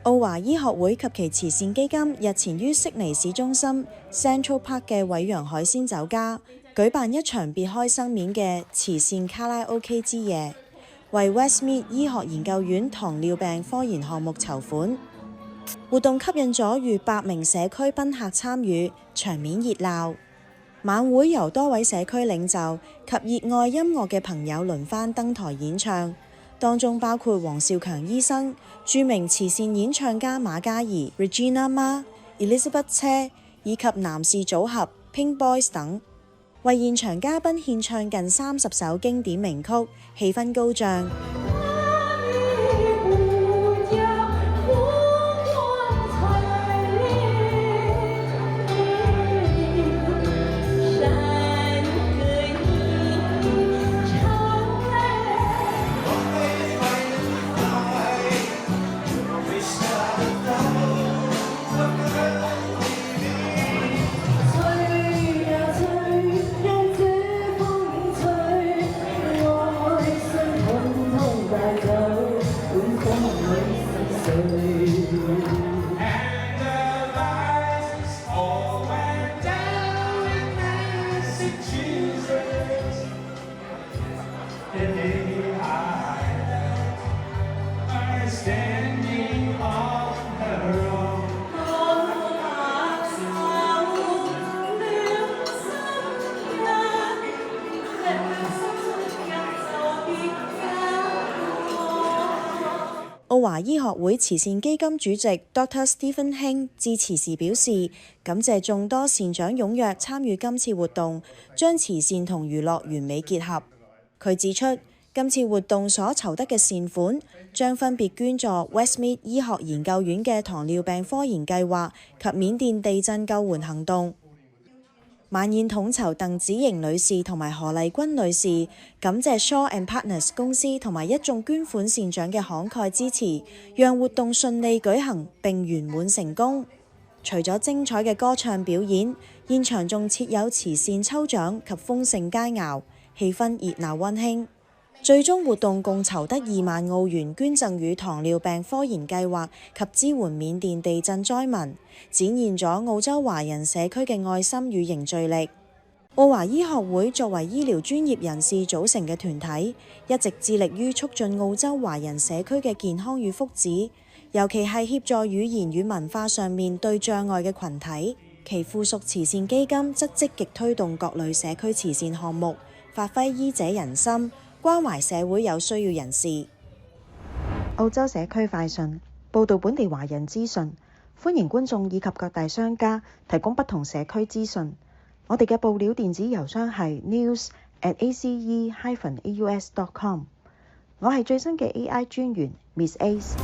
澳華醫學會及其慈善基金日前於悉尼市中心 Central Park 嘅偉洋海鮮酒家舉辦一場別開生面嘅慈善卡拉 OK 之夜，為 Westmead 醫學研究院糖尿病科研項目籌款。活動吸引咗逾100名社區賓客參與，場面熱鬧。晚會由多位社區領袖及熱愛音樂嘅朋友輪番登台演唱，當中包括黃少強醫生、著名慈善演唱家馬嘉儀、Regina Ma、Elizabeth 車以及男士組合 Pink Boys 等，為現場嘉賓獻唱近30首經典名曲，氣氛高漲。澳華醫學會慈善基金主席 Dr. Stephen Hing 致辭時表示，感謝眾多善長踴躍參與今次活動，將慈善同娛樂完美結合。佢指出，今次活動所籌得嘅善款將分別捐助 Westmead 醫學研究院嘅糖尿病科研計劃及緬甸地震救援行動。晚宴統籌鄧子瑩女士同埋何麗君女士感謝 Shaw and Partners 公司同埋一眾捐款善長嘅慷慨支持，讓活動順利舉行並圓滿成功。除咗精彩嘅歌唱表演，現場仲設有慈善抽獎及豐盛佳肴，氣氛熱鬧溫馨。最終活動共籌得2萬澳元捐贈予糖尿病科研計劃及支援緬甸地震災民，展現咗澳洲華人社區嘅愛心與凝聚力。澳華醫學會作為醫療專業人士組成嘅團體，一直致力於促進澳洲華人社區嘅健康與福祉，尤其係協助語言與文化上面對障礙嘅群體。其附屬慈善基金則積極推動各類社區慈善項目，發揮醫者仁心，關懷社會有需要人士。澳洲社區快訊報導本地華人資訊，歡迎觀眾以及各大商家提供不同社區資訊。我哋嘅報料電子郵箱係 news@ace-aus.com。我係最新嘅 AI 專員 Miss Ace。